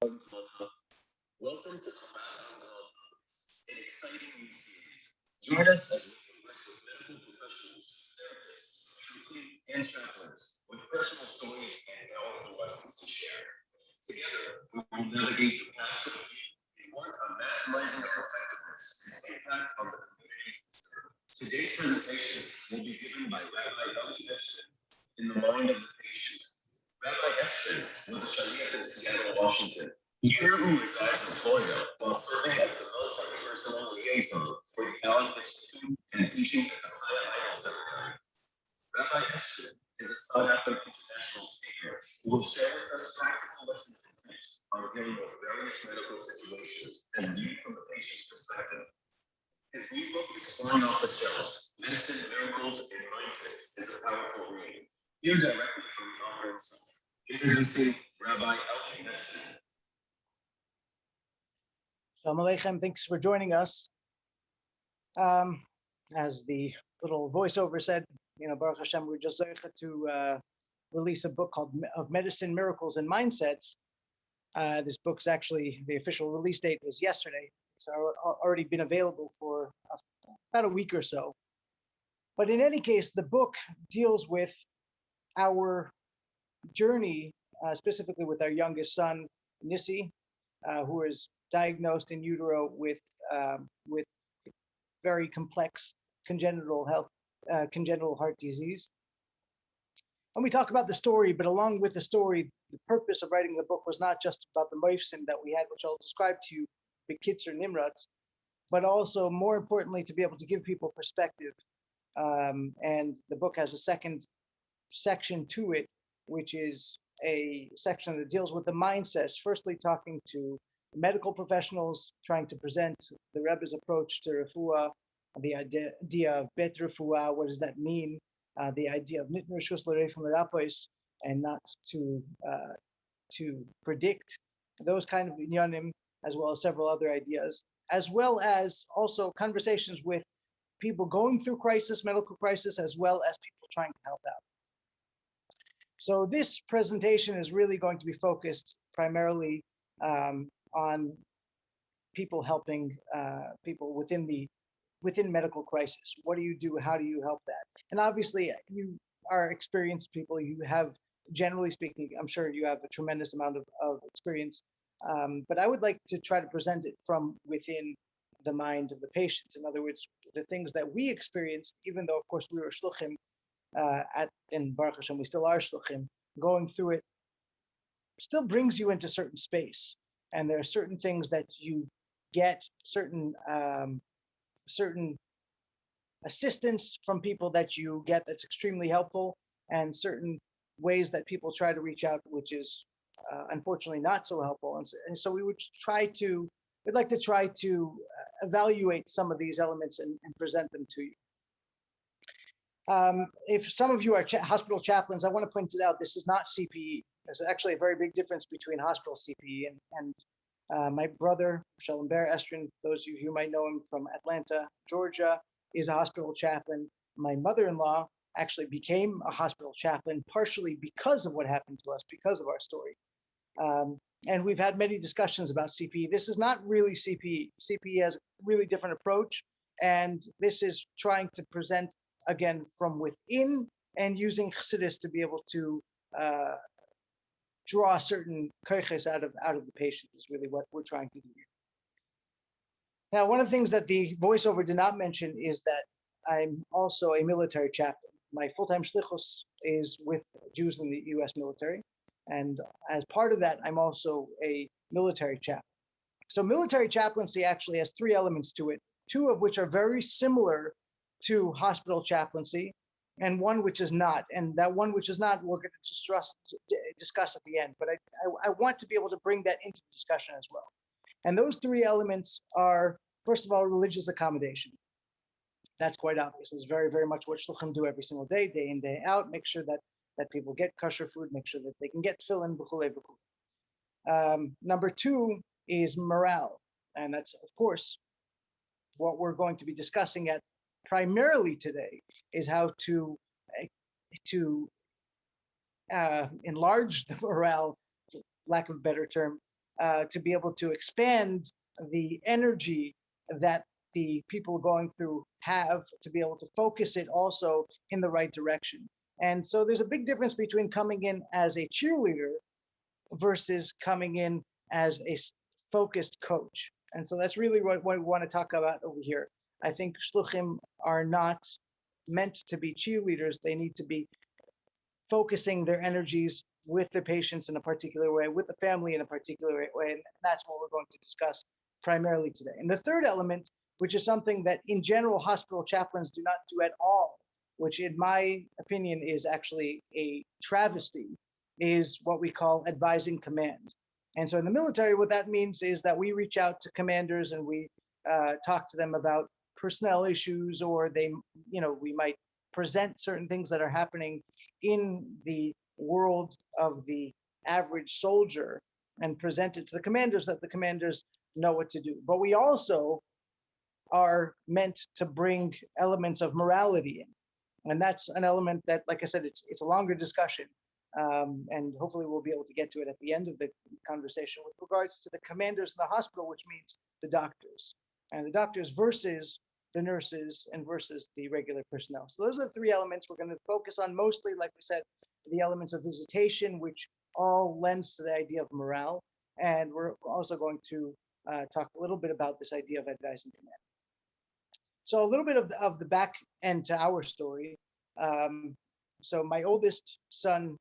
Welcome to Chabad, an exciting new series. Join us as we converse with medical professionals, therapists, Shluchim, and chaplains with personal stories and powerful lessons to share. Together, we will navigate the path to the future and work on maximizing our effectiveness and impact on the community we serve. Today's presentation will be given by Rabbi Eli Epstein in the mind of the patient. Rabbi Epstein was a shaliach in Seattle, Washington. He currently resides in Florida while serving as the military personnel liaison for the Allen Institute and teaching at the High Idol Seminary. Rabbi Eshton is a sought-after international speaker who will share with us practical lessons and tips on dealing with various medical situations as viewed from the patient's perspective. His new book is flying off the shelves. Medicine, Miracles, and Mindsets is a powerful read. Here directly from the author himself, introducing Rabbi Eli Eshton. Shalom Aleichem, thanks for joining us. As the little voiceover said, Baruch Hashem, we're just to release a book called Of Medicine, Miracles, and Mindsets. This book's actually, the official release date was yesterday. It's already been available for about a week or so. But in any case, the book deals with our journey, specifically with our youngest son, Nissi, who is diagnosed in utero with very complex congenital heart disease. And we talk about the story, but along with the story, the purpose of writing the book was not just about the moifsim that we had, which I'll describe to you, the Kitzer Nimratz, but also more importantly, to be able to give people perspective. And the book has a second section to it, which is a section that deals with the mindsets, firstly talking to medical professionals, trying to present the Rebbe's approach to refuah, the idea of bet refuah, what does that mean? The idea of nitn reshus l'reifim l'rapos, and not to predict those kind of inyanim, as well as several other ideas, as well as also conversations with people going through medical crisis, as well as people trying to help out. So this presentation is really going to be focused primarily on people helping people within medical crisis. What do you do? How do you help that? And obviously, you are experienced people. You have, generally speaking, I'm sure you have a tremendous amount of experience. But I would like to try to present it from within the mind of the patient. In other words, the things that we experienced, even though, of course, we were Shluchim in Baruch Hashem, we still are Shluchim, going through it still brings you into certain space. And there are certain things that you get, certain assistance from people that you get that's extremely helpful, and certain ways that people try to reach out, which is unfortunately not so helpful. And so we'd like to try to evaluate some of these elements and present them to you. If some of you are hospital chaplains, I want to point it out, this is not CPE. There's actually a very big difference between hospital CPE and my brother, Shalom Ber Estrin, those of you who might know him from Atlanta, Georgia, is a hospital chaplain. My mother-in-law actually became a hospital chaplain partially because of what happened to us, because of our story. And we've had many discussions about CPE. This is not really CPE. CPE has a really different approach, and this is trying to present, again, from within and using chassidus to be able to draw certain koiches out of the patient is really what we're trying to do here. Now, one of the things that the voiceover did not mention is that I'm also a military chaplain. My full-time shlichus is with Jews in the U.S. military, and as part of that, I'm also a military chaplain. So military chaplaincy actually has three elements to it, two of which are very similar to hospital chaplaincy, and one which is not. And that one which is not, we're going to discuss at the end. But I want to be able to bring that into discussion as well. And those three elements are, first of all, religious accommodation. That's quite obvious. It's very, very much what Shluchim do every single day in, day out. Make sure that people get kosher food, make sure that they can get tefillin, b'chulei, b'chulei. Number two is morale. And that's, of course, what we're going to be discussing at primarily today is how to enlarge the morale, for lack of a better term, to be able to expand the energy that the people going through have, to be able to focus it also in the right direction. And so there's a big difference between coming in as a cheerleader versus coming in as a focused coach. And so that's really what we want to talk about over here. I think Shluchim are not meant to be cheerleaders. They need to be focusing their energies with the patients in a particular way, with the family in a particular way. And that's what we're going to discuss primarily today. And the third element, which is something that in general hospital chaplains do not do at all, which in my opinion is actually a travesty, is what we call advising command. And so in the military, what that means is that we reach out to commanders and we talk to them about personnel issues, or we might present certain things that are happening in the world of the average soldier and present it to the commanders, that the commanders know what to do. But we also are meant to bring elements of morality in. And that's an element that, like I said, it's a longer discussion. And hopefully we'll be able to get to it at the end of the conversation with regards to the commanders in the hospital, which means the doctors. And the doctors versus the nurses and versus the regular personnel. So those are the three elements we're going to focus on mostly, like we said, the elements of visitation, which all lends to the idea of morale. And we're also going to talk a little bit about this idea of advising command. So a little bit of the back end to our story. So my oldest son,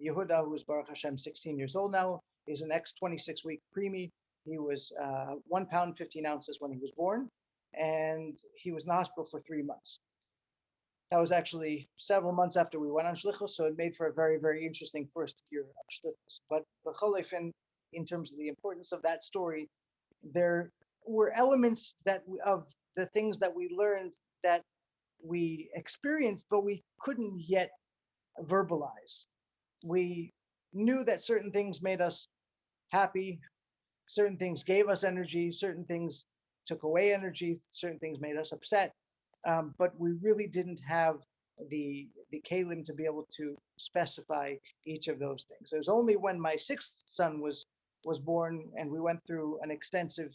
Yehuda, who is Baruch Hashem 16 years old now, is an ex-26-week preemie. He was 1 pound 15 ounces when he was born, and he was in the hospital for 3 months. That was actually several months after we went on Shlichus, so it made for a very, very interesting first year of Shlichus. But in terms of the importance of that story, there were elements of the things that we learned that we experienced, but we couldn't yet verbalize. We knew that certain things made us happy, certain things gave us energy, certain things took away energy, certain things made us upset, but we really didn't have the kalim to be able to specify each of those things. It was only when my sixth son was born and we went through an extensive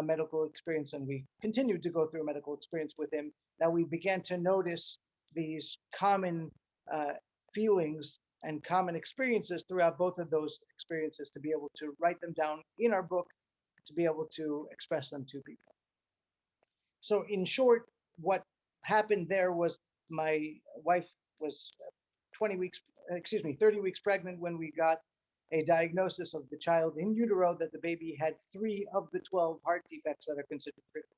medical experience, and we continued to go through a medical experience with him, that we began to notice these common feelings and common experiences throughout both of those experiences, to be able to write them down in our book, to be able to express them to people. So in short, what happened there was my wife was 30 weeks pregnant when we got a diagnosis of the child in utero that the baby had 3 of the 12 heart defects that are considered critical.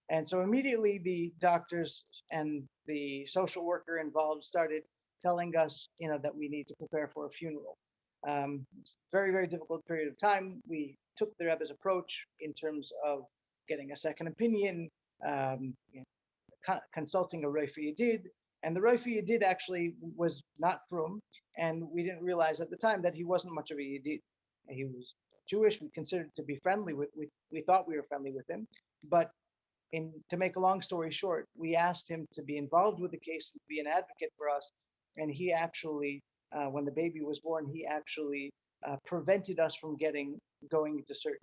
And so immediately the doctors and the social worker involved started telling us, that we need to prepare for a funeral. It's a very, very difficult period of time. We took the Rebbe's approach in terms of getting a second opinion, consulting a Roifei Yedid, and the Roifei Yedid actually was not frum, and we didn't realize at the time that he wasn't much of a Yedid. He was Jewish. We considered to be friendly with. We thought we were friendly with him, but to make a long story short, we asked him to be involved with the case and to be an advocate for us, and he actually, when the baby was born, he actually prevented us from going into surgery.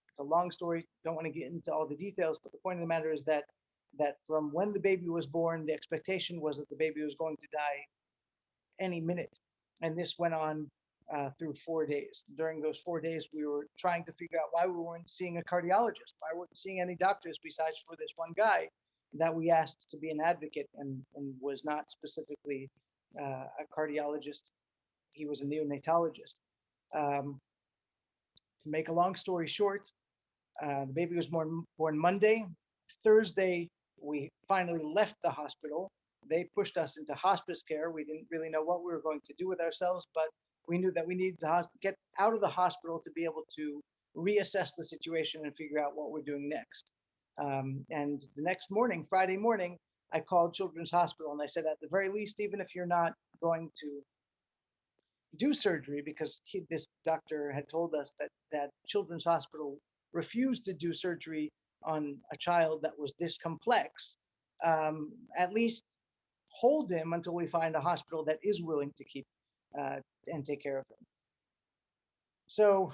It's a long story. Don't want to get into all the details, but the point of the matter is that from when the baby was born, the expectation was that the baby was going to die any minute. And this went on through 4 days. During those 4 days, we were trying to figure out why we weren't seeing a cardiologist, why we weren't seeing any doctors besides for this one guy that we asked to be an advocate, and was not specifically a cardiologist. He was a neonatologist. To make a long story short, the baby was born Monday. Thursday, we finally left the hospital. They pushed us into hospice care. We didn't really know what we were going to do with ourselves, but we knew that we needed to get out of the hospital to be able to reassess the situation and figure out what we're doing next. And the next morning, Friday morning, I called Children's Hospital and I said, at the very least, even if you're not going to do surgery, because this doctor had told us that Children's Hospital refused to do surgery on a child that was this complex, at least hold him until we find a hospital that is willing to keep and take care of him. So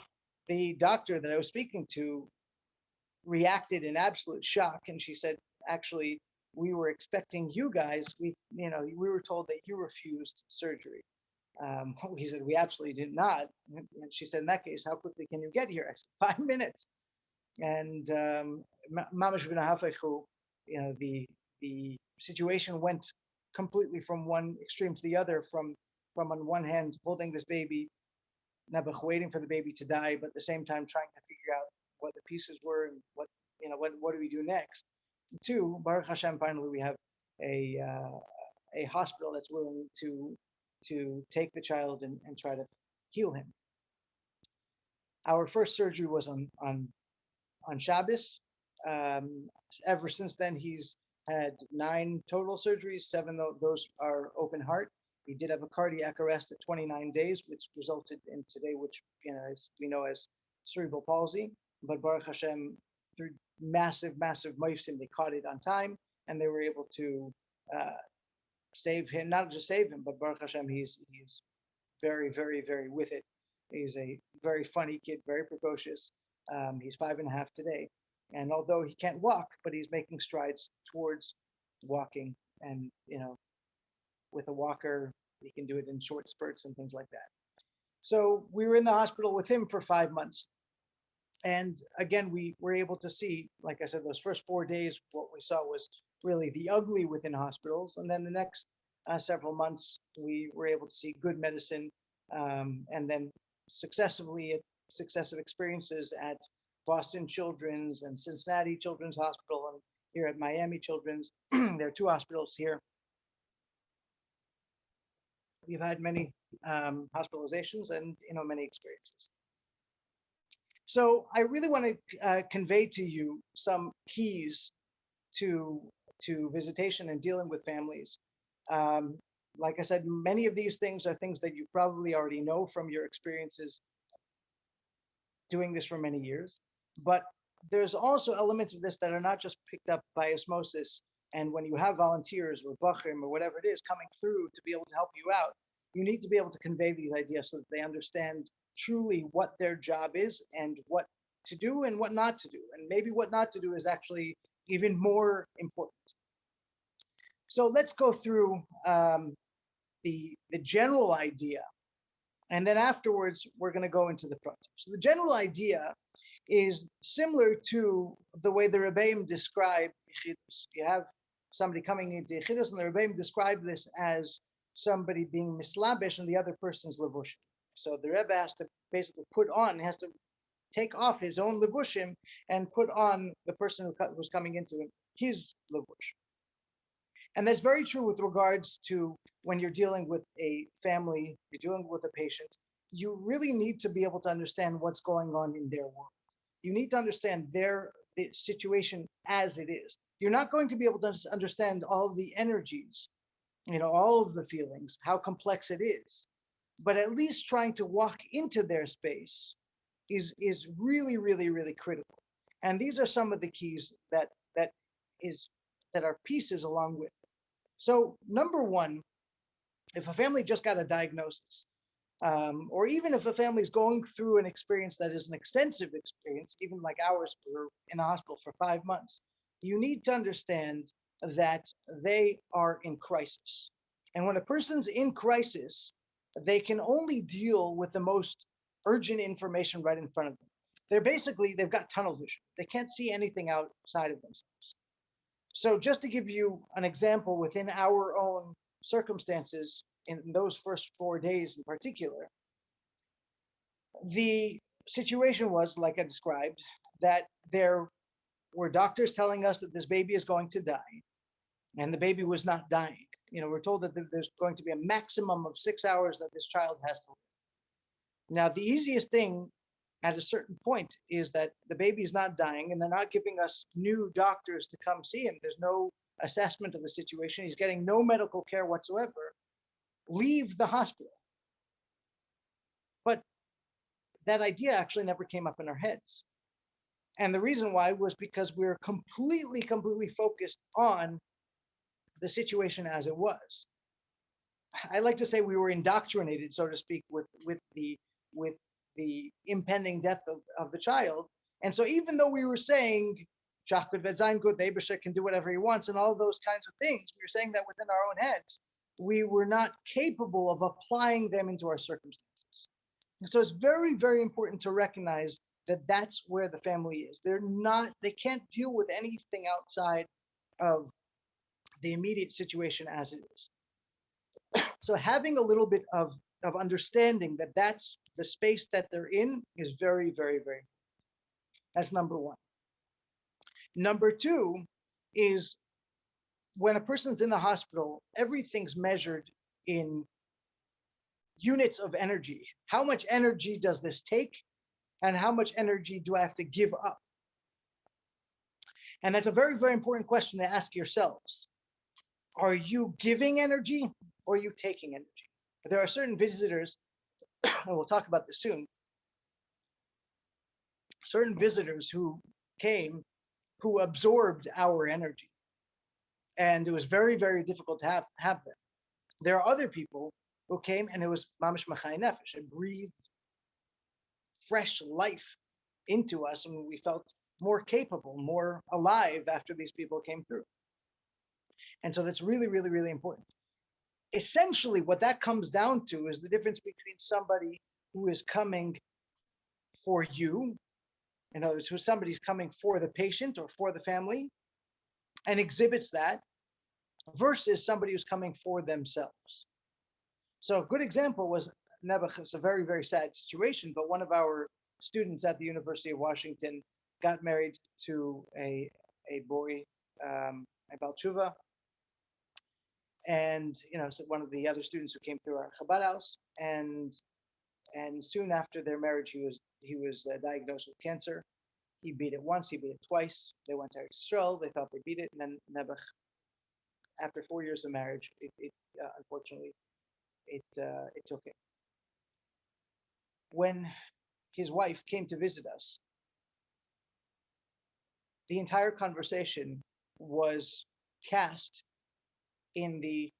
the doctor that I was speaking to reacted in absolute shock, and she said, actually, we were expecting you guys. We were told that you refused surgery. He said, we absolutely did not. And she said, in that case, how quickly can you get here? I said, 5 minutes. And mamash v'nahafechu, the situation went completely from one extreme to the other. From on one hand holding this baby, Nebuch waiting for the baby to die, but at the same time trying to figure out what the pieces were and what do we do next. Two, Baruch Hashem, finally we have a hospital that's willing to take the child and try to heal him. Our first surgery was on Shabbos. Ever since then, he's had 9 total surgeries. 7 of those are open heart. He did have a cardiac arrest at 29 days, which resulted in today, which as we know as cerebral palsy. But Baruch Hashem, through massive moifsim, they caught it on time, and they were able to save him. Not just save him, but Baruch Hashem, he's very, very, very with it. He's a very funny kid, very precocious. He's 5.5 today. And although he can't walk, but he's making strides towards walking. And, with a walker, he can do it in short spurts and things like that. So we were in the hospital with him for 5 months. And again, we were able to see, like I said, those first 4 days, what we saw was really the ugly within hospitals. And then the next several months, we were able to see good medicine, and then successive experiences at Boston Children's and Cincinnati Children's Hospital, and here at Miami Children's. There are 2 hospitals here. We've had many hospitalizations and many experiences. So I really want to convey to you some keys to visitation and dealing with families. Like I said, many of these things are things that you probably already know from your experiences doing this for many years. But there's also elements of this that are not just picked up by osmosis. And when you have volunteers or bachrim or whatever it is coming through to be able to help you out, you need to be able to convey these ideas so that they understand truly what their job is and what to do and what not to do. And maybe what not to do is actually even more important. So let's go through the general idea. And then afterwards, we're going to go into the project. So the general idea is similar to the way the Rebbeim describe Yechidus. You have somebody coming into Yechidus, and the Rebbeim describe this as somebody being mislabish and the other person's levushim. So the Rebbe has to basically has to take off his own levushim and put on the person who's coming into him, his levush. And that's very true with regards to when you're dealing with a family, you're dealing with a patient. You really need to be able to understand what's going on in their world. You need to understand the situation as it is. You're not going to be able to understand all of the energies, all of the feelings, how complex it is. But at least trying to walk into their space is really, really, really critical. And these are some of the keys that are pieces along with. So number one, if a family just got a diagnosis, or even if a family is going through an experience that is an extensive experience, even like ours, we're in the hospital for 5 months, you need to understand that they are in crisis. And when a person's in crisis, they can only deal with the most urgent information right in front of them. They've got tunnel vision. They can't see anything outside of themselves. So just to give you an example within our own circumstances, in those first 4 days in particular, the situation was, like I described, that there were doctors telling us that this baby is going to die, and the baby was not dying. We're told that there's going to be a maximum of 6 hours that this child has to live. Now, the easiest thing at a certain point is that the baby is not dying, and they're not giving us new doctors to come see him. There's no assessment of the situation. He's getting no medical care whatsoever. Leave the hospital. But that idea actually never came up in our heads. And the reason why was because we were completely focused on the situation as it was. I like to say we were indoctrinated, so to speak, with the impending death of the child. And so even though we were saying Shachkud Vedzain good, the Eibusher can do whatever he wants and all those kinds of things, we were saying that within our own heads, we were not capable of applying them into our circumstances. And so it's very, very important to recognize that that's where the family is. They can't deal with anything outside of the immediate situation as it is. So having a little bit of understanding that that's the space that they're in is very, very, very important. That's number one. Number two is when a person's in the hospital, everything's measured in units of energy. How much energy does this take? And how much energy do I have to give up? And that's a very, very important question to ask yourselves. Are you giving energy or are you taking energy? There are certain visitors, and we'll talk about this soon, certain visitors who came who absorbed our energy. And it was very, very difficult to have them. There are other people who came and it was mamish machai nefesh. It breathed fresh life into us and we felt more capable, more alive after these people came through. And so that's really, really, really important. Essentially, what that comes down to is the difference between somebody who is coming for you, in other words, who somebody's coming for the patient or for the family and exhibits that, versus somebody who's coming for themselves. So a good example was Nebuch. It's a very, very sad situation, but one of our students at the University of Washington got married to a boy, a Baal Tshuva, and so one of the other students who came through our Chabad house, and soon after their marriage, he was diagnosed with cancer. He beat it once, he beat it twice. They went to Israel, they thought they beat it, and then Nebuch, after 4 years of marriage, unfortunately, it took it. When his wife came to visit us, the entire conversation was cast in the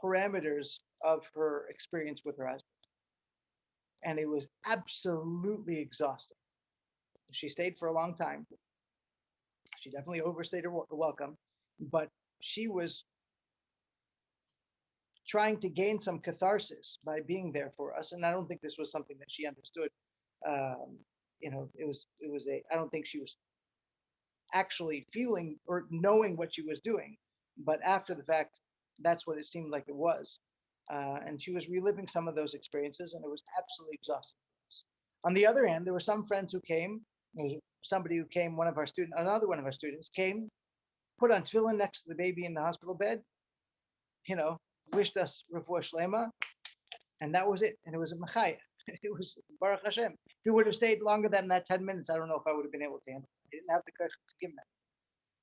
parameters of her experience with her husband. And it was absolutely exhausting. She stayed for a long time. She definitely overstayed her welcome, but she was trying to gain some catharsis by being there for us. And I don't think this was something that she understood. I don't think she was actually feeling or knowing what she was doing. But after the fact, that's what it seemed like it was. And she was reliving some of those experiences, and it was absolutely exhausting for us. On the other hand, there were some friends who came. There was somebody who came, another one of our students came, put on tefillin next to the baby in the hospital bed, wished us refuah shlema, and that was it. And it was a machaya. It was Baruch Hashem. If he would have stayed longer than that 10 minutes, I don't know if I would have been able to handle it. I didn't have the courage to give him that.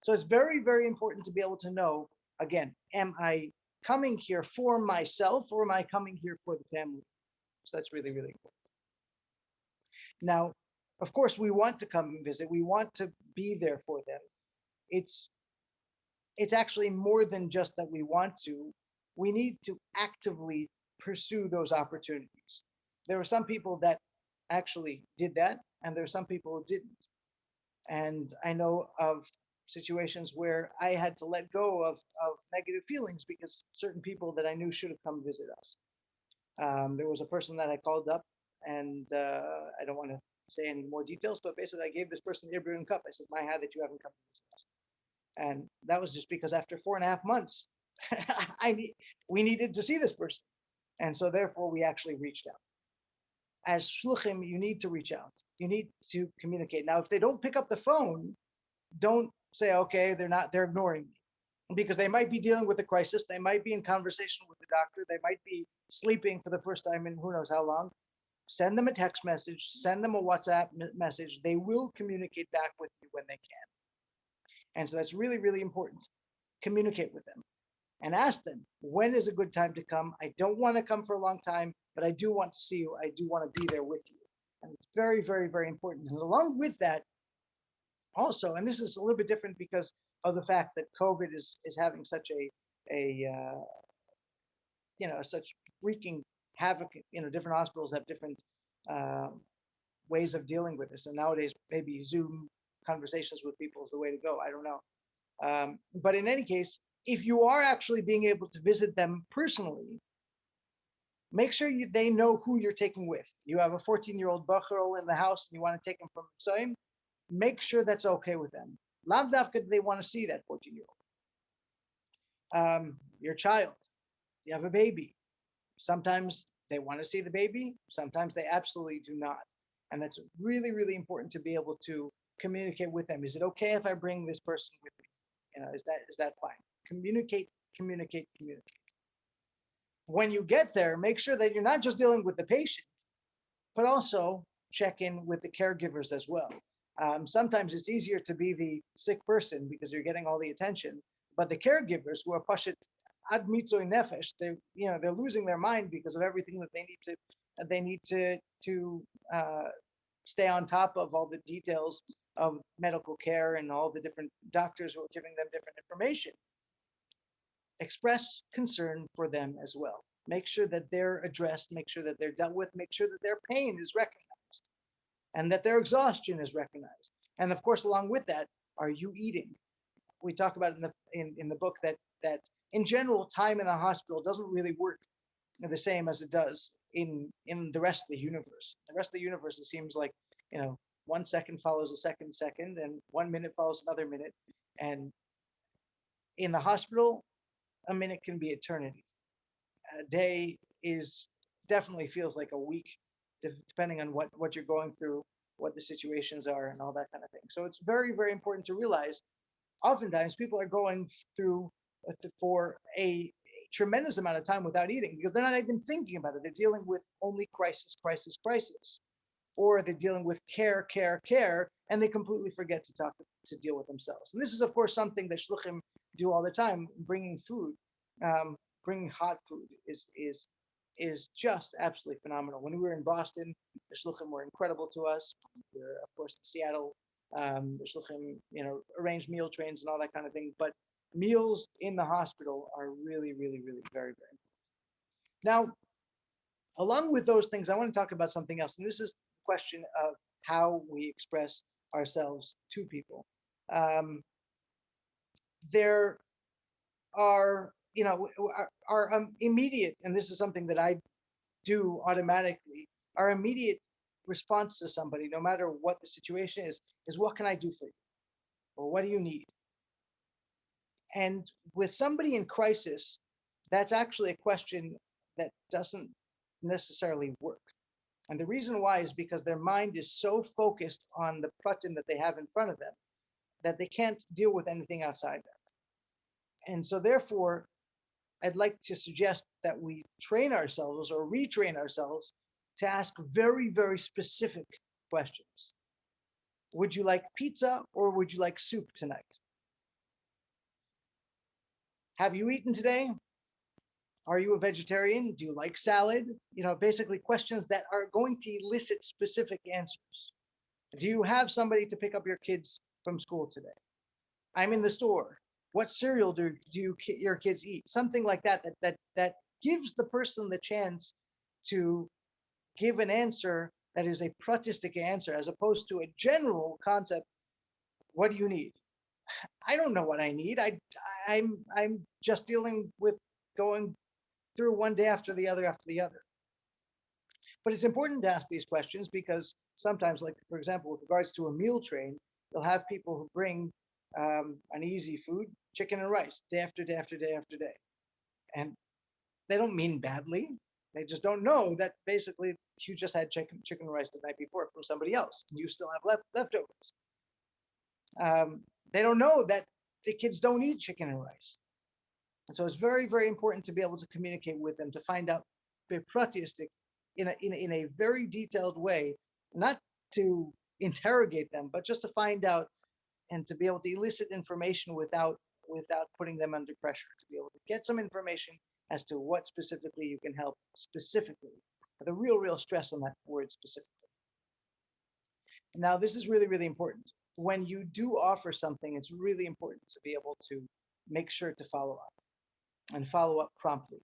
So it's very, very important to be able to know, again, am I coming here for myself or am I coming here for the family? So that's really, really important. Now, of course, we want to come and visit. We want to be there for them. It's actually more than just that we want to. We need to actively pursue those opportunities. There were some people that actually did that, and there are some people who didn't. And I know of situations where I had to let go of negative feelings because certain people that I knew should have come visit us. There was a person that I called up, and I don't want to say any more details, but basically I gave this person the Ibrahim Cup. I said, my hat that you haven't come to visit us. And that was just because after 4.5 months, we needed to see this person. And so therefore we actually reached out. As Shluchim, you need to reach out. You need to communicate. Now, if they don't pick up the phone, don't say, okay, they're ignoring me. Because they might be dealing with a crisis. They might be in conversation with the doctor. They might be sleeping for the first time in who knows how long. Send them a text message, send them a WhatsApp message. They will communicate back with you when they can. And so that's really, really important. Communicate with them and ask them, when is a good time to come? I don't want to come for a long time, but I do want to see you. I do want to be there with you. And it's very, very, very important. And along with that, also, and this is a little bit different because of the fact that COVID is having such such wreaking havoc. Different hospitals have different ways of dealing with this. And nowadays, maybe Zoom conversations with people is the way to go. I don't know. But in any case, if you are actually being able to visit them personally, make sure they know who you're taking with. You have a 14-year-old Bachar in the house and you want to take him from Psoim, make sure that's okay with them. Lav dafka, they want to see that 14-year-old. Your child, you have a baby. Sometimes they want to see the baby, sometimes they absolutely do not. And that's really, really important to be able to communicate with them. Is it okay if I bring this person with me? Is that fine? Communicate, communicate, communicate. When you get there, make sure that you're not just dealing with the patient, but also check in with the caregivers as well. Sometimes it's easier to be the sick person because you're getting all the attention, but the caregivers who are pashut ad mitzvah nefesh, they're losing their mind because of everything that they need to stay on top of all the details of medical care and all the different doctors who are giving them different information. Express concern for them as well. Make sure that they're addressed, make sure that they're dealt with, make sure that their pain is recognized and that their exhaustion is recognized. And of course, along with that, are you eating? We talk about in the book that in general, time in the hospital doesn't really work the same as it does in the rest of the universe. The rest of the universe, it seems like, 1 second follows a second, and 1 minute follows another minute. And in the hospital, a minute can be eternity. A day definitely feels like a week, depending on what you're going through, what the situations are, and all that kind of thing. So it's very, very important to realize oftentimes people are going through for a tremendous amount of time without eating because they're not even thinking about it. They're dealing with only crisis, crisis, crisis, or they're dealing with care, care, care, and they completely forget to deal with themselves. And this is, of course, something that Shluchim do all the time. Bringing food, bringing hot food is just absolutely phenomenal. When we were in Boston, the Shluchim were incredible to us. We were, of course, in Seattle. The Shluchim, arrange meal trains and all that kind of thing. But meals in the hospital are really, really, really very, very important. Now, along with those things, I want to talk about something else. And this is the question of how we express ourselves to people. There are, our immediate, and this is something that I do automatically, our immediate response to somebody, no matter what the situation is what can I do for you? Or what do you need? And with somebody in crisis, that's actually a question that doesn't necessarily work. And the reason why is because their mind is so focused on the pratim that they have in front of them that they can't deal with anything outside that. And so therefore, I'd like to suggest that we train ourselves or retrain ourselves to ask very, very specific questions. Would you like pizza or would you like soup tonight? Have you eaten today? Are you a vegetarian? Do you like salad? Basically questions that are going to elicit specific answers. Do you have somebody to pick up your kids from school today? I'm in the store. What cereal do your kids eat? Something like that gives the person the chance to give an answer that is a pratistic answer, as opposed to a general concept. What do you need? I don't know what I need. I'm just dealing with going through one day after the other after the other. But it's important to ask these questions because sometimes, like for example, with regards to a meal train, you'll have people who bring an easy food, chicken and rice, day after day after day after day. And they don't mean badly. They just don't know that basically you just had chicken and rice the night before from somebody else, and you still have leftovers. They don't know that the kids don't eat chicken and rice. And so it's very, very important to be able to communicate with them, to find out bepratistic in a very detailed way, not to interrogate them, but just to find out and to be able to elicit information without putting them under pressure, to be able to get some information as to what specifically you can help specifically. The real stress on that word specifically. Now, this is really, really important. When you do offer something, it's really important to be able to make sure to follow up and follow up promptly.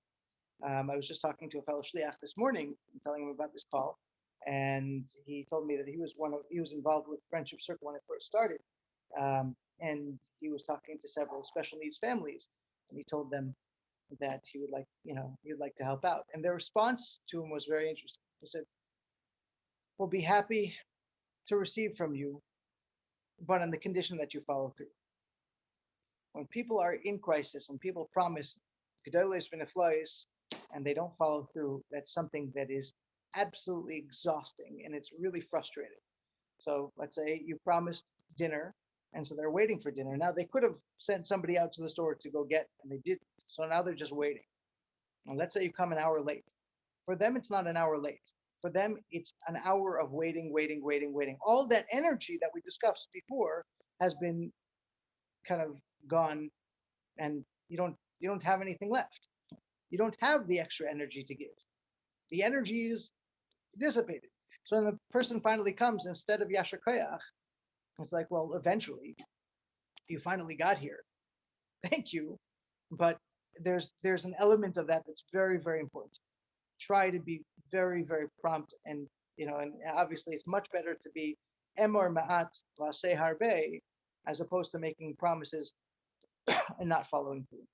I was just talking to a fellow shliach this morning and telling him about this call. and he told me that he was involved with Friendship Circle when it first started, and he was talking to several special needs families, and he told them that he would he would like to help out, and their response to him was very interesting. He said, "We'll be happy to receive from you, but on the condition that you follow through." When people are in crisis and people promise gedolos v'neflois and they don't follow through, that's something that is absolutely exhausting and it's really frustrating. So let's say you promised dinner, and so they're waiting for dinner. Now they could have sent somebody out to the store to go get, and they didn't. So now they're just waiting. And let's say you come an hour late. For them, it's not an hour late. For them, it's an hour of waiting, waiting, waiting, waiting. All that energy that we discussed before has been kind of gone, and you don't have anything left. You don't have the extra energy to give. The energy is dissipated. So when the person finally comes, instead of Yashar Koyach, it's like, well, eventually you finally got here. Thank you. But there's an element of that that's very, very important. Try to be very, very prompt, and and obviously it's much better to be emor ma'at laseh harbe as opposed to making promises and not following through.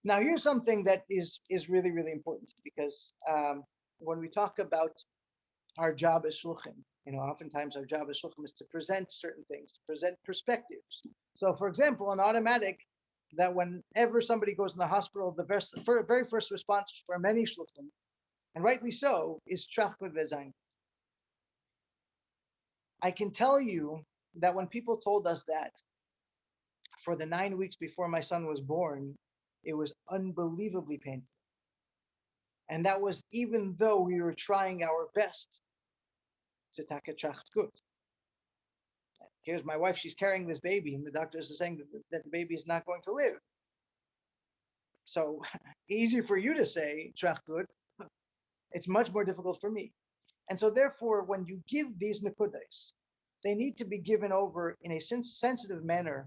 Now, here's something that is really, really important, because when we talk about our job as shluchim, oftentimes our job as shluchim is to present certain things, to present perspectives. So, for example, an automatic that whenever somebody goes in the hospital, the very first response for many shluchim, and rightly so, is trachkud vezayin. I can tell you that when people told us that for the 9 weeks before my son was born, it was unbelievably painful. And that was even though we were trying our best to take a good. Here's my wife, she's carrying this baby, and the doctors are saying that the baby is not going to live. So easy for you to say good. It's much more difficult for me. And so therefore, when you give these nekudas, they need to be given over in a sensitive manner.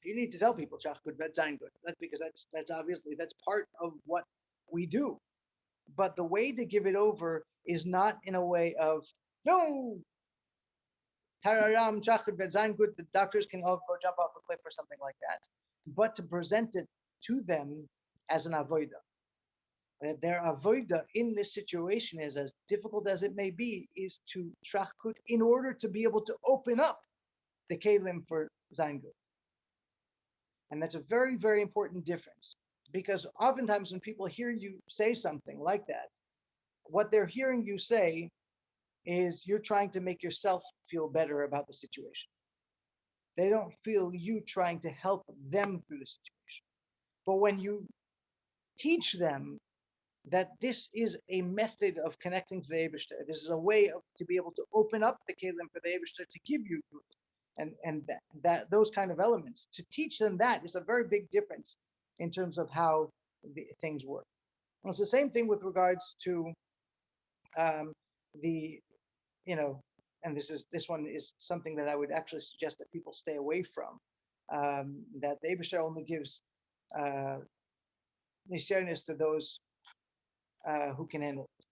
You need to tell people good, that's good. That's because that's obviously that's part of what we do. But the way to give it over is not in a way of no. Tararam chachud bedzayin good. The doctors can all go jump off a cliff or something like that. But to present it to them as an avoida. That their avoida in this situation is, as difficult as it may be, is to trachut in order to be able to open up the kelim for zayin good. And that's a very, very important difference, because oftentimes when people hear you say something like that, what they're hearing you say is you're trying to make yourself feel better about the situation. They don't feel you trying to help them through the situation. But when you teach them that this is a method of connecting to the Eibishter, this is a way to be able to open up the kelim for the Eibishter to give you good, and that those kind of elements, to teach them that is a very big difference in terms of how things work. And it's the same thing with regards to the and this one is something that I would actually suggest that people stay away from. That the Eibishter only gives nisyanis to those who can handle it.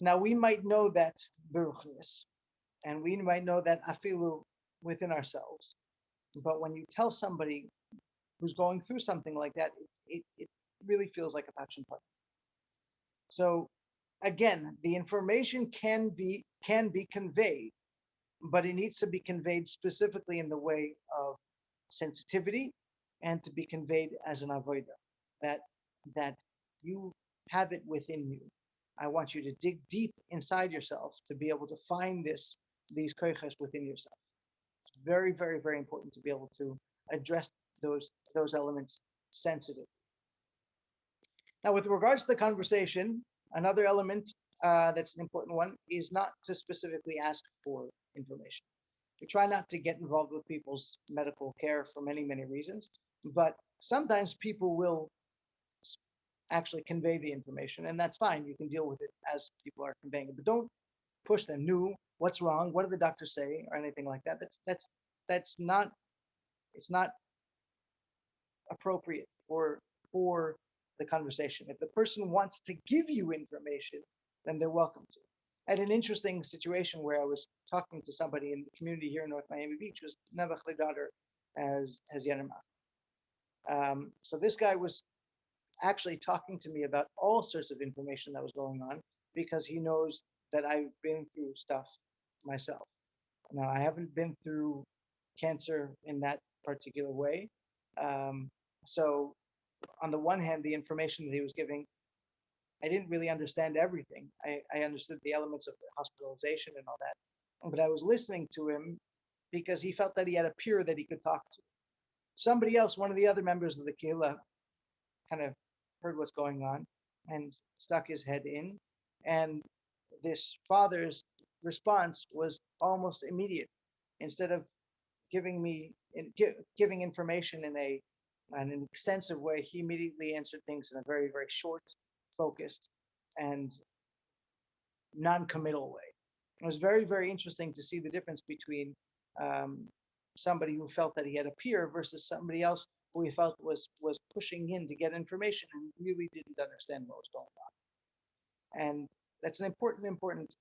Now we might know that beruchnis, and we might know that afilu within ourselves, but when you tell somebody who's going through something like that, it really feels like a patch and part. So again, the information can be conveyed, but it needs to be conveyed specifically in the way of sensitivity, and to be conveyed as an avoida, that you have it within you. I want you to dig deep inside yourself to be able to find these koiches within yourself. It's very, very, very important to be able to address those elements sensitively. Now, with regards to the conversation, another element that's an important one is not to specifically ask for information. We try not to get involved with people's medical care for many, many reasons, but sometimes people will actually convey the information, and that's fine. You can deal with it as people are conveying it, but don't push them. No, what's wrong? What did the doctor say, or anything like that? That's not. It's not appropriate for the conversation. If the person wants to give you information, then they're welcome to. I had an interesting situation where I was talking to somebody in the community here in North Miami Beach, who's Nevach, their daughter, has Yenemach. So this guy was actually talking to me about all sorts of information that was going on because he knows that I've been through stuff myself. Now, I haven't been through cancer in that particular way. So on the one hand, the information that he was giving, I didn't really understand everything. I understood the elements of the hospitalization and all that, but I was listening to him because he felt that he had a peer that he could talk to. Somebody else, one of the other members of the Kehillah, kind of heard what's going on and stuck his head in. And this father's response was almost immediate. Instead of giving information in an extensive way, he immediately answered things in a very, very short, focused, and non-committal way. It was very, very interesting to see the difference between somebody who felt that he had a peer versus somebody else who he felt was pushing in to get information and really didn't understand what was going on. And that's an important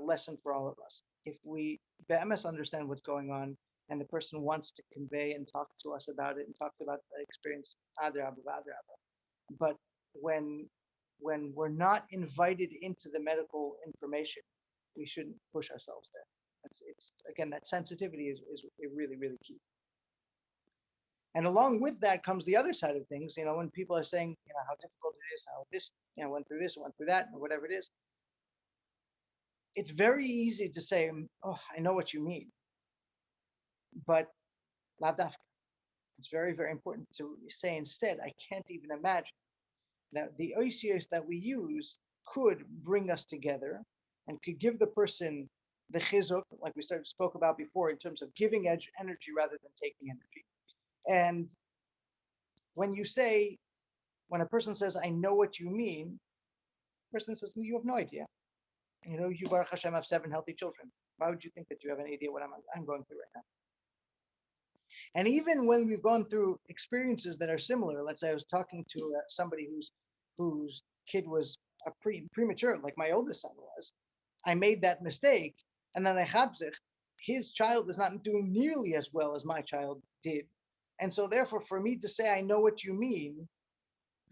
lesson for all of us. If we be'emes understand what's going on and the person wants to convey and talk to us about it and talk about the experience, adrabah, adrabah. But when we're not invited into the medical information, we shouldn't push ourselves there. It's again, that sensitivity is really, really key. And along with that comes the other side of things. When people are saying, how difficult it is, how this, went through this, went through that, or whatever it is. It's very easy to say, oh, I know what you mean. But lav dafka. It's very, very important to say instead, I can't even imagine that the oisios that we use could bring us together and could give the person the chizuk, like we spoke about before, in terms of giving energy rather than taking energy. And when a person says, I know what you mean, the person says, you have no idea. You Baruch Hashem have 7 healthy children. Why would you think that you have any idea what I'm going through right now? And even when we've gone through experiences that are similar, let's say I was talking to somebody whose kid was premature, like my oldest son was, I made that mistake, and then I chabzich, his child is not doing nearly as well as my child did. And so therefore, for me to say, I know what you mean,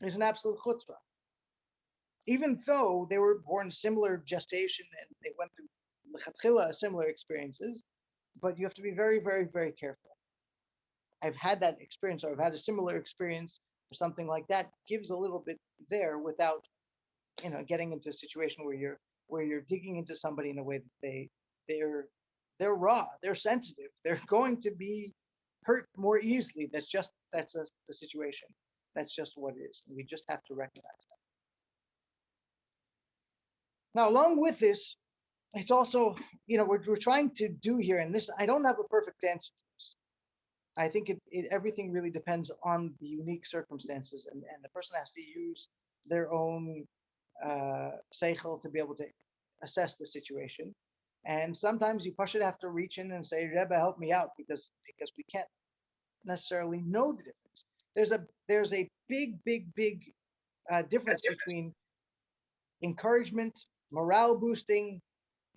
is an absolute chutzpah. Even though they were born similar gestation and they went through lechatchila similar experiences, but you have to be very, very, very careful. I've had that experience, or I've had a similar experience, or something like that. Gives a little bit there without, getting into a situation where you're digging into somebody in a way that they're raw, they're sensitive, they're going to be hurt more easily. That's the situation. That's just what it is, and we just have to recognize that. Now, along with this, it's also, we're trying to do here, and this, I don't have a perfect answer to this. I think everything really depends on the unique circumstances, and the person has to use their own seichel to be able to assess the situation. And sometimes you have to reach in and say, Rebbe, help me out, because we can't necessarily know the difference. There's a big difference between encouragement, morale boosting,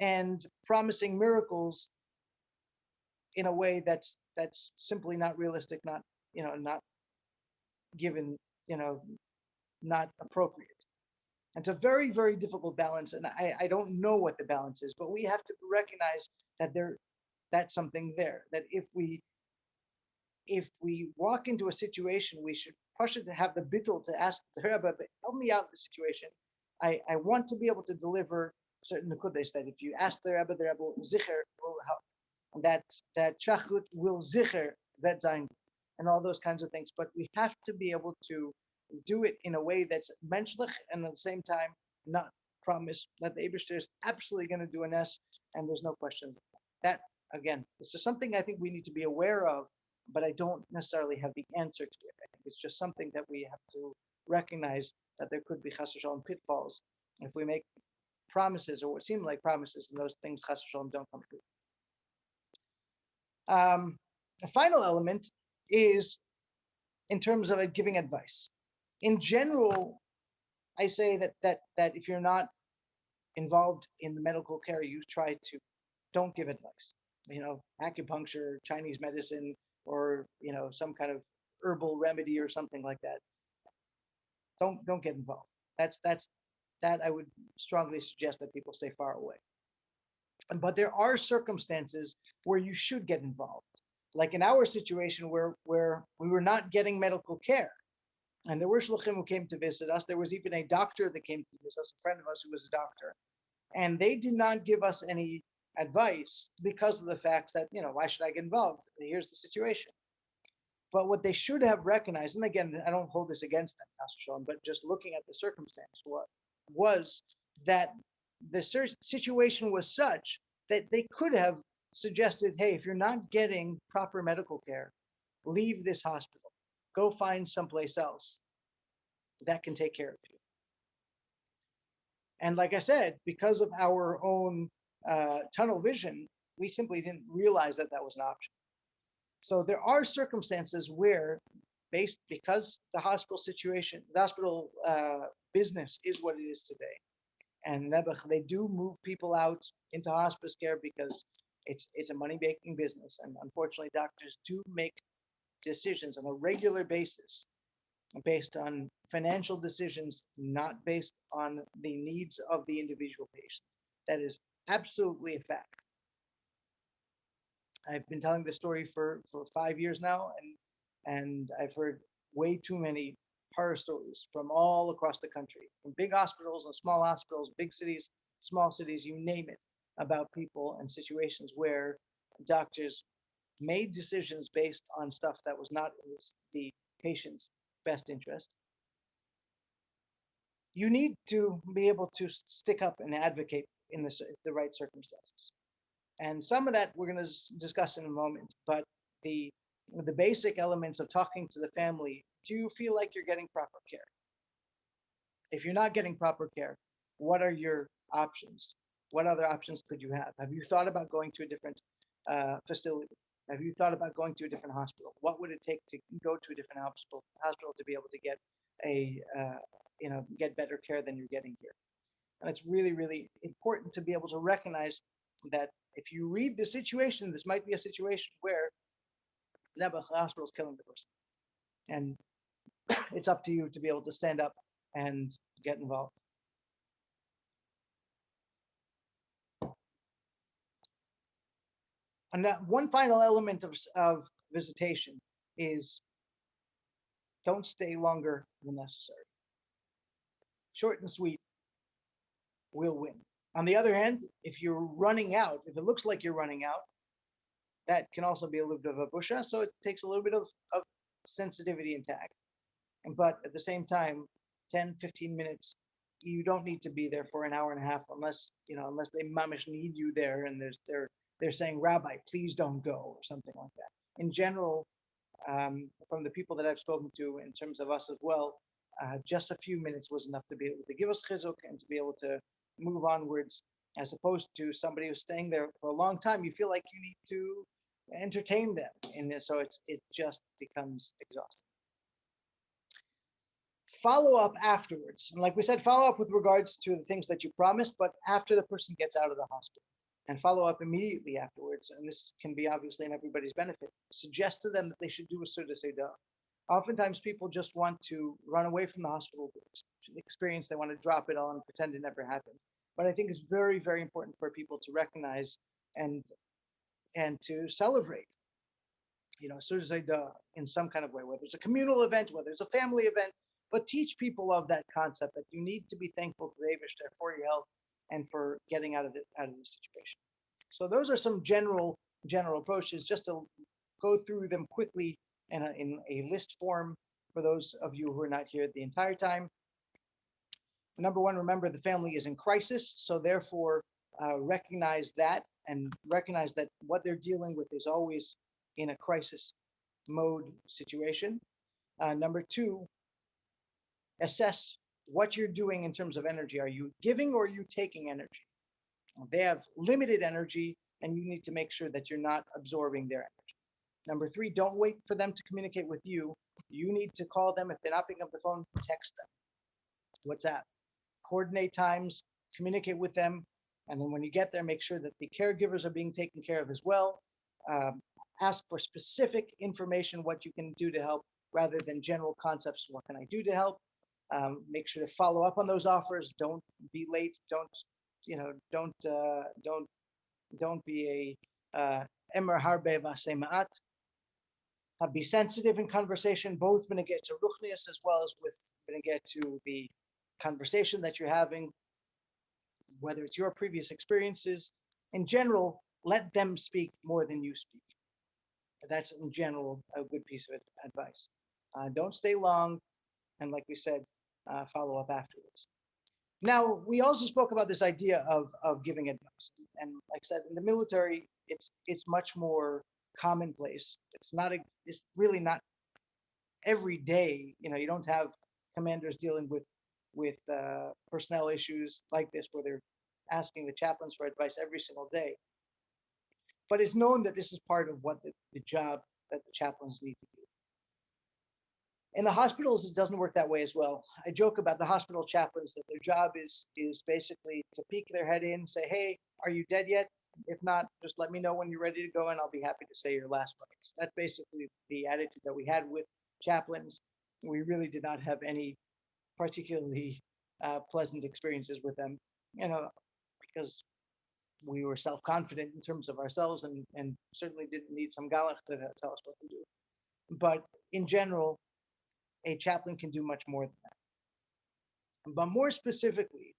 and promising miracles in a way that's simply not realistic, not given, not appropriate. It's a very, very difficult balance, and I don't know what the balance is, but we have to recognize that that's something there. That if we walk into a situation, we should push it to have the bittul to ask the Rebbe, help me out in the situation. I want to be able to deliver certain nekudas that if you ask the Rebbe zicher will help. That shachut will zicher vet zayin, and all those kinds of things. But we have to be able to do it in a way that's menschlich, and at the same time not promise that the Eibishter is absolutely going to do an S, and there's no questions. That, again, it's just something I think we need to be aware of, but I don't necessarily have the answer to it. I think it's just something that we have to recognize that there could be chas v'shalom pitfalls if we make promises or what seem like promises, and those things chas v'shalom don't come true. A final element is in terms of giving advice. In general, I say that if you're not involved in the medical care, you try to don't give advice. Acupuncture, Chinese medicine, or some kind of herbal remedy or something like that. Don't get involved. That I would strongly suggest that people stay far away. But there are circumstances where you should get involved. Like in our situation where we were not getting medical care. And there were Shluchim who came to visit us. There was even a doctor that came to visit us, a friend of us who was a doctor. And they did not give us any advice because of the fact that, why should I get involved? Here's the situation. But what they should have recognized, and again, I don't hold this against them, but just looking at the circumstance, was that the situation was such that they could have suggested, hey, if you're not getting proper medical care, leave this hospital, go find someplace else that can take care of you. And like I said, because of our own tunnel vision, we simply didn't realize that was an option. So there are circumstances where, because the hospital situation, the hospital business is what it is today, and they do move people out into hospice care because it's a money-making business, and unfortunately, doctors do make decisions on a regular basis based on financial decisions, not based on the needs of the individual patient. That is absolutely a fact. I've been telling this story for 5 years now, and I've heard way too many horror stories from all across the country, from big hospitals and small hospitals, big cities, small cities, you name it, about people and situations where doctors made decisions based on stuff that was not in the patient's best interest. You need to be able to stick up and advocate in the right circumstances. And some of that we're going to discuss in a moment, but the basic elements of talking to the family, do you feel like you're getting proper care? If you're not getting proper care, what are your options? What other options could you have? Have you thought about going to a different facility? Have you thought about going to a different hospital? What would it take to go to a different hospital to be able to get get better care than you're getting here? And it's really, really important to be able to recognize that if you read the situation, this might be a situation where the hospital is killing the person. And it's up to you to be able to stand up and get involved. And one final element of visitation is don't stay longer than necessary. Short and sweet will win. On the other hand, if you're running out, if it looks like you're running out, that can also be a little bit of a busha, so it takes a little bit of sensitivity and tact. But at the same time, 10, 15 minutes, you don't need to be there for an hour and a half unless they mamish need you there and they're saying, Rabbi, please don't go, or something like that. In general, from the people that I've spoken to, in terms of us as well, just a few minutes was enough to be able to give us chizuk and to be able to move onwards, as opposed to somebody who's staying there for a long time. You feel like you need to entertain them in this, so it just becomes exhausting. Follow up afterwards, and like we said, follow up with regards to the things that you promised, but after the person gets out of the hospital, and follow up immediately afterwards. And this can be obviously in everybody's benefit. Suggest to them that they should do a Suda Seidah. Oftentimes people just want to run away from the hospital experience. They want to drop it all and pretend it never happened. But I think it's very, very important for people to recognize and to celebrate, Suda Seidah in some kind of way, whether it's a communal event, whether it's a family event, but teach people of that concept that you need to be thankful to the Eivishter for your health and for getting out of the situation. So those are some general approaches, just to go through them quickly in a list form for those of you who are not here the entire time. Number one, remember the family is in crisis, so therefore recognize that, and recognize that what they're dealing with is always in a crisis mode situation. Number two, assess what you're doing in terms of energy. Are you giving or are you taking energy? They have limited energy, and you need to make sure that you're not absorbing their energy. Number three, don't wait for them to communicate with you. You need to call them. If they're not picking up the phone, text them. WhatsApp. Coordinate times, communicate with them. And then when you get there, make sure that the caregivers are being taken care of as well. Ask for specific information, what you can do to help, rather than general concepts. What can I do to help? Make sure to follow up on those offers. Don't be late. Don't be a emer harbe v'aseh ma'at. Be sensitive in conversation, both when it gets to ruchnius as well as when it gets to the conversation that you're having, whether it's your previous experiences. In general, let them speak more than you speak. That's in general a good piece of advice. Don't stay long, and like we said, follow up afterwards. Now, we also spoke about this idea of giving advice, and like I said, in the military, it's much more commonplace. It's really not every day. You don't have commanders dealing with personnel issues like this, where they're asking the chaplains for advice every single day. But it's known that this is part of what the job that the chaplains need to do. In the hospitals, it doesn't work that way as well. I joke about the hospital chaplains that their job is basically to peek their head in, say, hey, are you dead yet? If not, just let me know when you're ready to go, and I'll be happy to say your last rites. That's basically the attitude that we had with chaplains. We really did not have any particularly pleasant experiences with them, because we were self-confident in terms of ourselves, and certainly didn't need some galach to tell us what to do. But in general, a chaplain can do much more than that. But more specifically,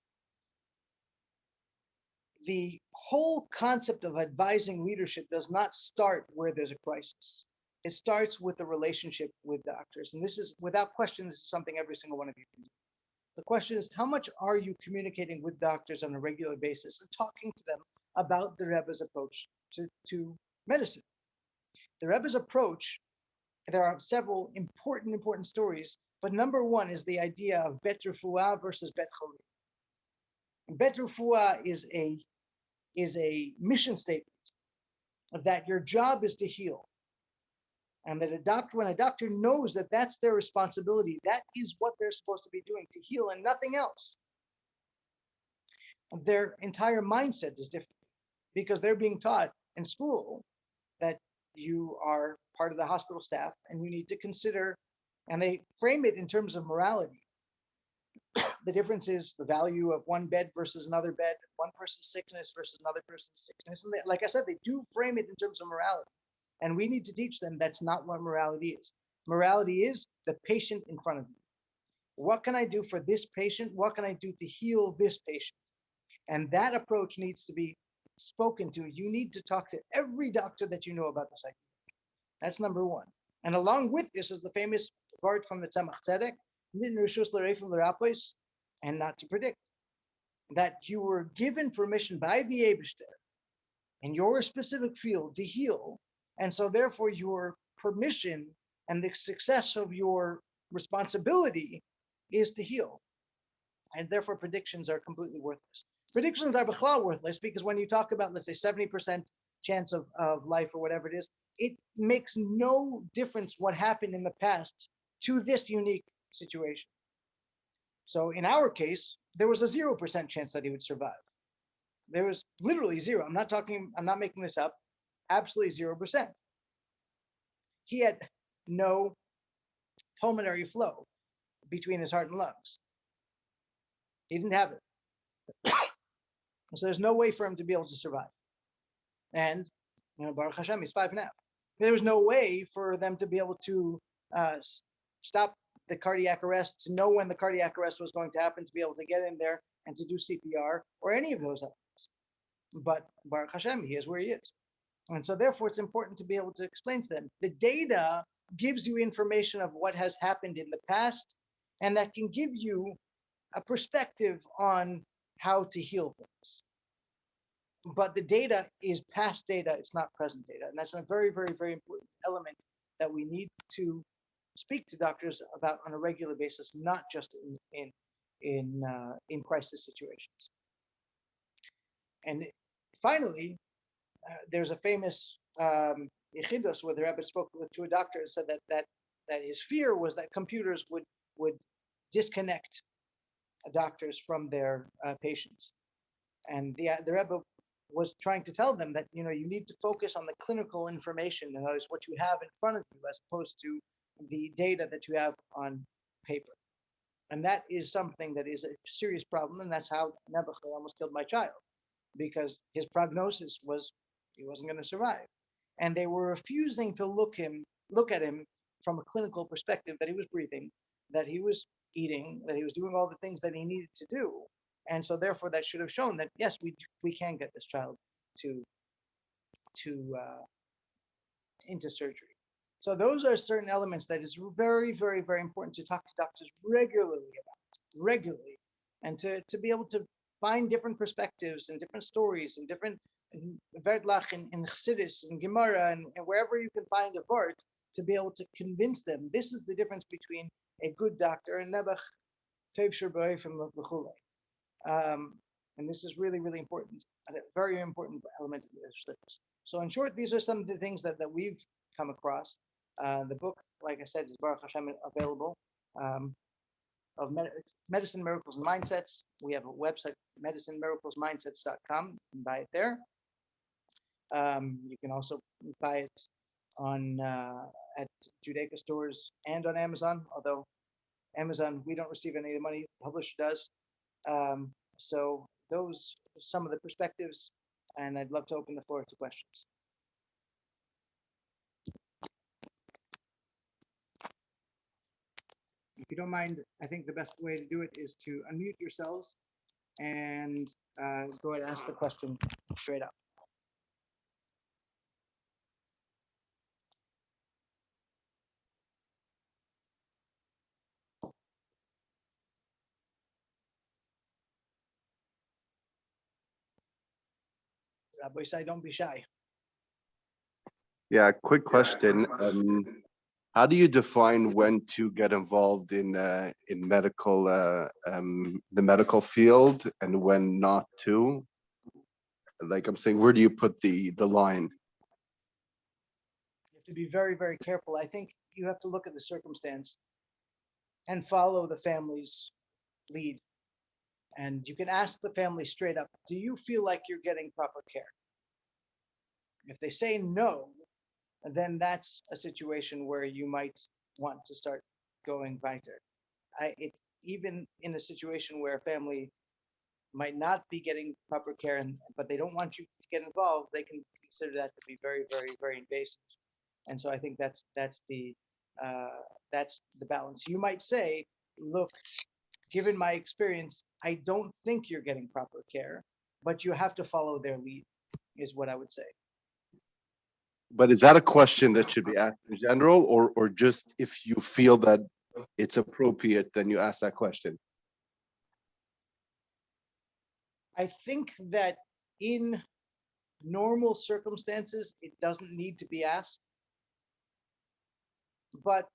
the whole concept of advising leadership does not start where there's a crisis. It starts with the relationship with doctors. And this is, without question, this is something every single one of you can do. The question is, how much are you communicating with doctors on a regular basis and talking to them about the Rebbe's approach to medicine? The Rebbe's approach, there are several important stories, but number one is the idea of Bet Refuah versus Bet Cholim. Bet Refuah is a mission statement that your job is to heal. And that when a doctor knows that that's their responsibility, that is what they're supposed to be doing, to heal and nothing else, their entire mindset is different, because they're being taught in school that you are part of the hospital staff and you need to consider, and they frame it in terms of morality. The difference is the value of one bed versus another bed, one person's sickness versus another person's sickness. And like I said, they do frame it in terms of morality. And we need to teach them that's not what morality is. Morality is the patient in front of you. What can I do for this patient? What can I do to heal this patient? And that approach needs to be spoken to. You need to talk to every doctor that you know about this idea. That's number one. And along with this is the famous word from the Tzemach Tzedek, and not to predict. That you were given permission by the Eibishter in your specific field to heal. And so therefore your permission and the success of your responsibility is to heal. And therefore predictions are completely worthless. Predictions are b'chlal worthless, because when you talk about, let's say, 70% chance of life or whatever it is, it makes no difference what happened in the past to this unique situation. So in our case, there was a 0% chance that he would survive. There was literally zero. I'm not making this up. Absolutely 0%. He had no pulmonary flow between his heart and lungs. He didn't have it. So there's no way for him to be able to survive. And, Baruch Hashem, he's 5.5. There was no way for them to be able to stop the cardiac arrest, to know when the cardiac arrest was going to happen, to be able to get in there and to do CPR or any of those elements. But Baruch Hashem, he is where he is. And so therefore, it's important to be able to explain to them. The data gives you information of what has happened in the past, and that can give you a perspective on how to heal things. But the data is past data, it's not present data. And that's a very, very, very important element that we need to speak to doctors about on a regular basis, not just in crisis situations. And finally, there's a famous Yechidus, where the Rebbe spoke to a doctor and said that his fear was that computers would disconnect doctors from their patients, and the Rebbe was trying to tell them that you need to focus on the clinical information, in other words, what you have in front of you, as opposed to the data that you have on paper. And that is something that is a serious problem, and that's how Nebuchadnezzar almost killed my child, because his prognosis was he wasn't going to survive, and they were refusing to look at him from a clinical perspective, that he was breathing, that he was eating, that he was doing all the things that he needed to do, and so therefore that should have shown that yes, we can get this child to into surgery. So those are certain elements that is very, very, very important to talk to doctors regularly, and to be able to find different perspectives and different stories and different Verdlach in Chassidus and Gemara and wherever you can find a Vart, to be able to convince them this is the difference between a good doctor and Nebuch Tev Sherboy from the Chule. And this is really, really important, and a very important element of the Shlichus. So in short, these are some of the things that we've come across. The book, like I said, is Baruch Hashem available, of Medicine, Miracles, and Mindsets. We have a website, medicinemiraclesmindsets.com. You can buy it there. You can also buy it on at Judaica stores and on Amazon, although Amazon, we don't receive any of the money, the publisher does. So those are some of the perspectives, and I'd love to open the floor to questions. If you don't mind, I think the best way to do it is to unmute yourselves and go ahead and ask the question straight up. Rabbi Isai, don't be shy. Yeah, quick question. How do you define when to get involved in medical, the medical field, and when not to? Like I'm saying, where do you put the line? You have to be very, very careful. I think you have to look at the circumstance and follow the family's lead. And you can ask the family straight up, do you feel like you're getting proper care? If they say no, then that's a situation where you might want to start going weiter. It's even in a situation where a family might not be getting proper care, but they don't want you to get involved, they can consider that to be very, very, very invasive. And so I think that's the balance. You might say, look, given my experience, I don't think you're getting proper care, but you have to follow their lead, is what I would say. But is that a question that should be asked in general, or just if you feel that it's appropriate, then you ask that question? I think that in normal circumstances, it doesn't need to be asked, but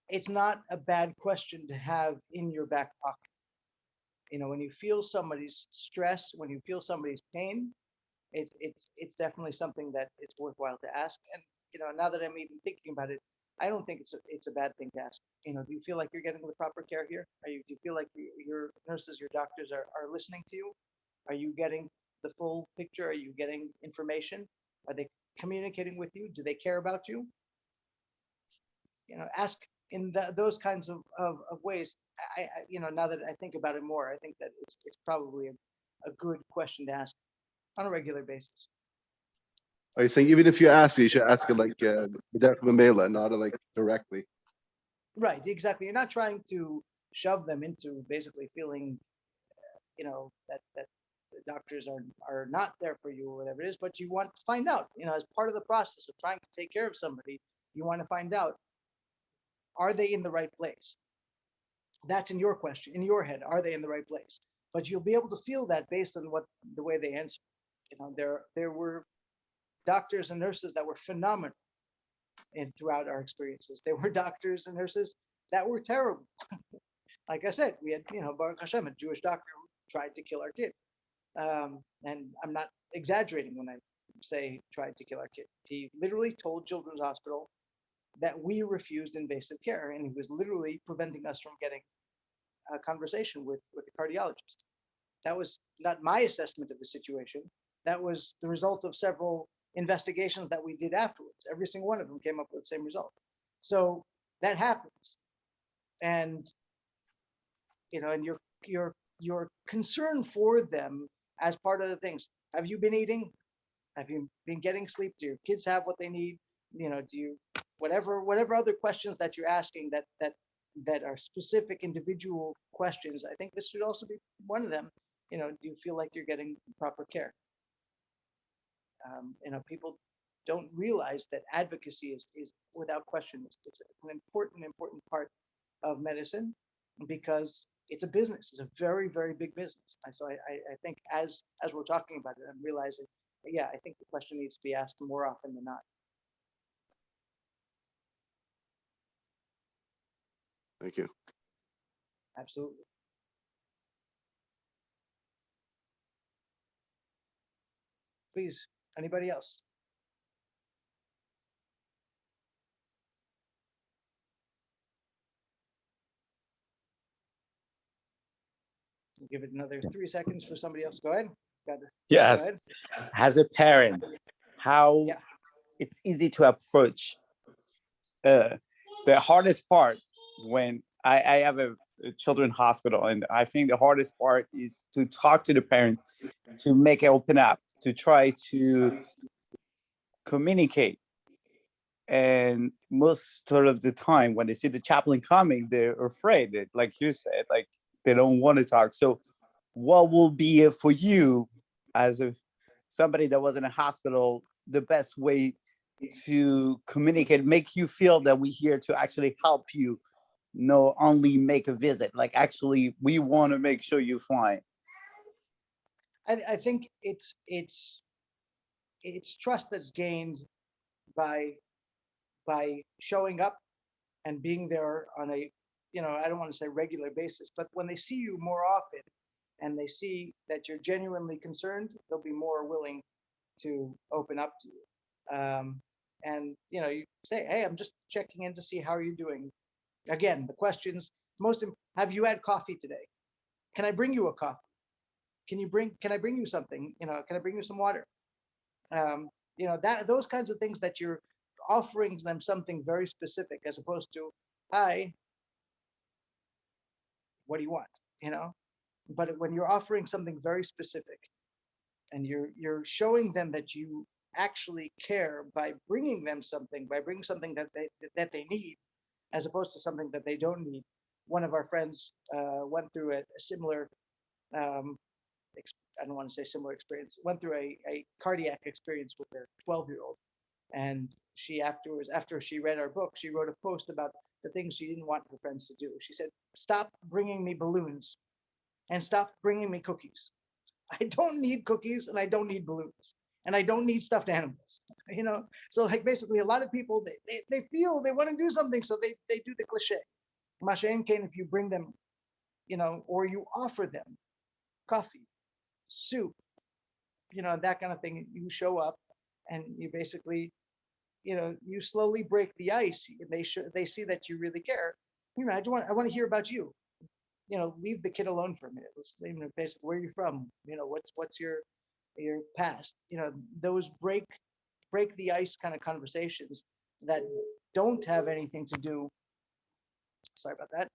it's not a bad question to have in your back pocket. When you feel somebody's stress, when you feel somebody's pain, it's definitely something that it's worthwhile to ask. And now that I'm even thinking about it, I don't think it's a bad thing to ask. Do you feel like you're getting the proper care here? Do you feel like your nurses, your doctors are listening to you? Are you getting the full picture? Are you getting information? Are they communicating with you? Do they care about you? Ask in those kinds of ways. Now that I think about it more, I think that it's probably a good question to ask on a regular basis. Are you saying even if you ask it, you should ask it like not like directly? Right, exactly. You're not trying to shove them into basically feeling, that the doctors are not there for you or whatever it is, but you want to find out, as part of the process of trying to take care of somebody, you want to find out, are they in the right place? That's in your question, in your head, are they in the right place? But you'll be able to feel that based on the way they answer. There were doctors and nurses that were phenomenal throughout our experiences. There were doctors and nurses that were terrible. Like I said, we had, Baruch Hashem, a Jewish doctor who tried to kill our kid. And I'm not exaggerating when I say tried to kill our kid. He literally told Children's Hospital that we refused invasive care, and he was literally preventing us from getting a conversation with the cardiologist. That was not my assessment of the situation. That was the result of several investigations that we did afterwards. Every single one of them came up with the same result. So that happens, and and your concern for them as part of the things. Have you been eating? Have you been getting sleep? Do your kids have what they need? Do you whatever other questions that you're asking that are specific individual questions? I think this should also be one of them. Do you feel like you're getting proper care? People don't realize that advocacy is without question, it's an important part of medicine, because it's a business. It's a very, very big business. So I think as we're talking about it, I'm realizing, yeah, I think the question needs to be asked more often than not. Thank you. Absolutely. Please, anybody else? We'll give it another 3 seconds for somebody else. Go ahead. Yes. Go ahead. As a parent, how Yeah. it's easy to approach the hardest part when I have a children's hospital, and I think the hardest part is to talk to the parents, to make it open up, to try to communicate. And most of the time when they see the chaplain coming, they're afraid that, like you said, like they don't want to talk. So what will be for you as somebody that was in a hospital, the best way to communicate, make you feel that we're here to actually help you, not only make a visit, like actually we want to make sure you're fine? I think it's trust that's gained by showing up and being there on a, I don't want to say regular basis, but when they see you more often and they see that you're genuinely concerned, they'll be more willing to open up to you. And you say, hey, I'm just checking in to see how are you doing. Again, the questions, have you had coffee today? Can I bring you a coffee? Can I bring you something? Can I bring you some water? Those kinds of things, that you're offering them something very specific, as opposed to, hi, what do you want? But when you're offering something very specific and you're showing them that you actually care by bringing something that they need, as opposed to something that they don't need. One of our friends went through a similar, I don't want to say similar experience, went through a cardiac experience with her 12-year-old. And she afterwards, after she read our book, she wrote a post about the things she didn't want her friends to do. She said, stop bringing me balloons and stop bringing me cookies. I don't need cookies and I don't need balloons and I don't need stuffed animals. So like basically a lot of people, they feel they want to do something, so they do the cliche. Mashaim Kane, if you bring them, or you offer them coffee, soup, that kind of thing, you show up and you basically, you slowly break the ice. They see that you really care. I want to hear about you. Leave the kid alone for a minute. Let's, basically, where are you from? What's your past? Those break the ice kind of conversations that don't have anything to do. Sorry about that.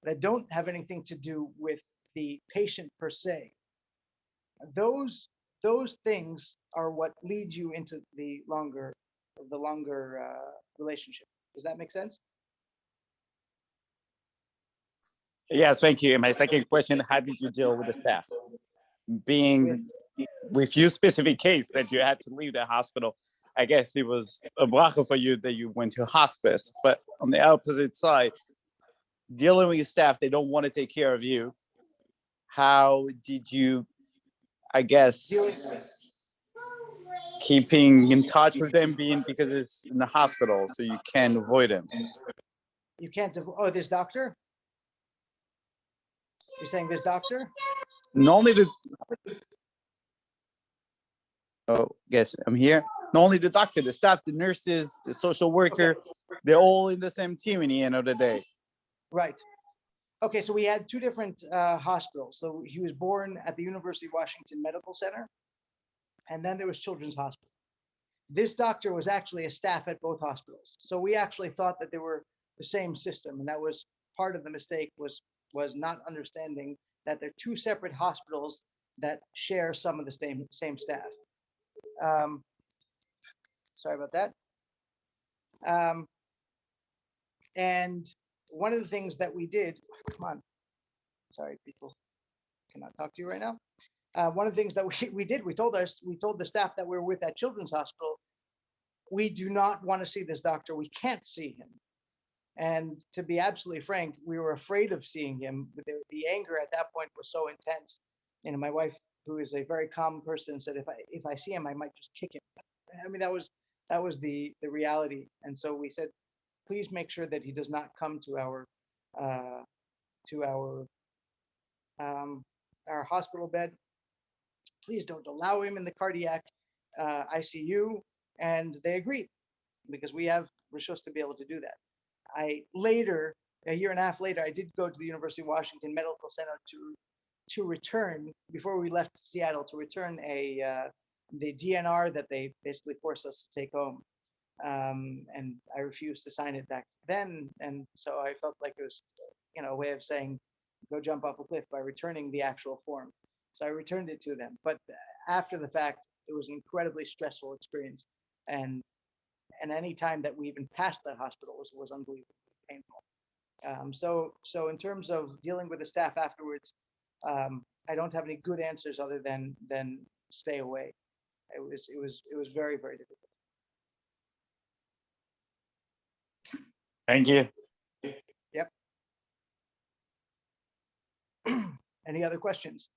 That don't have anything to do with the patient per se. Those things are what lead you into the longer relationship. Does that make sense? Yes, thank you. And my second question, how did you deal with the staff? Being with your specific case that you had to leave the hospital, I guess it was a bracha for you that you went to hospice. But on the opposite side, dealing with staff, they don't want to take care of you. How did you, I guess, keeping in touch with them, being because it's in the hospital, so you can't avoid them? You can't. This doctor? You're saying this doctor? Not only the. Oh, yes, I'm here. Not only the doctor, the staff, the nurses, the social worker, they're all in the same team in the end of the day. Right. Okay, so we had two different hospitals. So he was born at the University of Washington Medical Center, and then there was Children's Hospital. This doctor was actually a staff at both hospitals. So we actually thought that they were the same system, and that was part of the mistake, was not understanding that they're two separate hospitals that share some of the same staff. Sorry about that. And one of the things that we did, come on, sorry, people cannot talk to you right now. One of the things that we did, we told the staff that we were with at Children's Hospital, we do not want to see this doctor. We can't see him. And to be absolutely frank, we were afraid of seeing him. The anger at that point was so intense. And my wife, who is a very calm person, said, if I see him, I might just kick him. I mean, that was the reality. And so we said, please make sure that he does not come to our hospital bed. Please don't allow him in the cardiac ICU. And they agreed, because we're supposed to be able to do that. Later, a year and a half later, I did go to the University of Washington Medical Center to return, before we left Seattle, to return the DNR that they basically forced us to take home. And I refused to sign it back then. And so I felt like it was, a way of saying, go jump off a cliff, by returning the actual form. So I returned it to them. But after the fact, it was an incredibly stressful experience. And any time that we even passed that hospital was unbelievably painful. So in terms of dealing with the staff afterwards, I don't have any good answers other than stay away. It was very, very difficult. Thank you. Yep. Any other questions?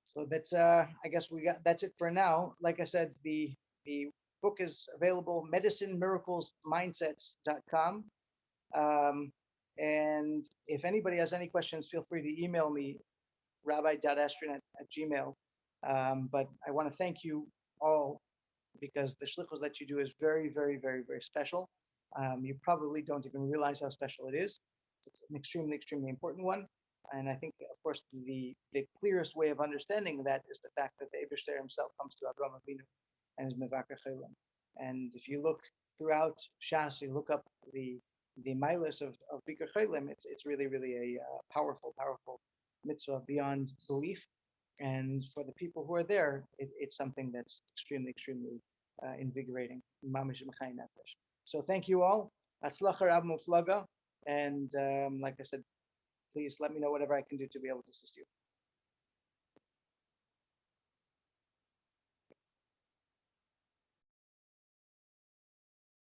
So that's I guess that's it for now. Like I said, the book is available, medicinemiraclesmindsets.com. And if anybody has any questions, feel free to email me, rabbi.astron@gmail. But I want to thank you all, because the shlichus that you do is very, very, very, very special. You probably don't even realize how special it is. It's an extremely, extremely important one. And I think, of course, the clearest way of understanding that is the fact that the Eibishter himself comes to Avraham Avinu and is Mevaker Cholim. And if you look throughout Shas, you look up the milas of Bikur Cholim, it's really, really a powerful, powerful mitzvah beyond belief. And for the people who are there, it's something that's extremely, extremely invigorating. So thank you all. Atzlacha Rab Muflaga. And like I said, please let me know whatever I can do to be able to assist you.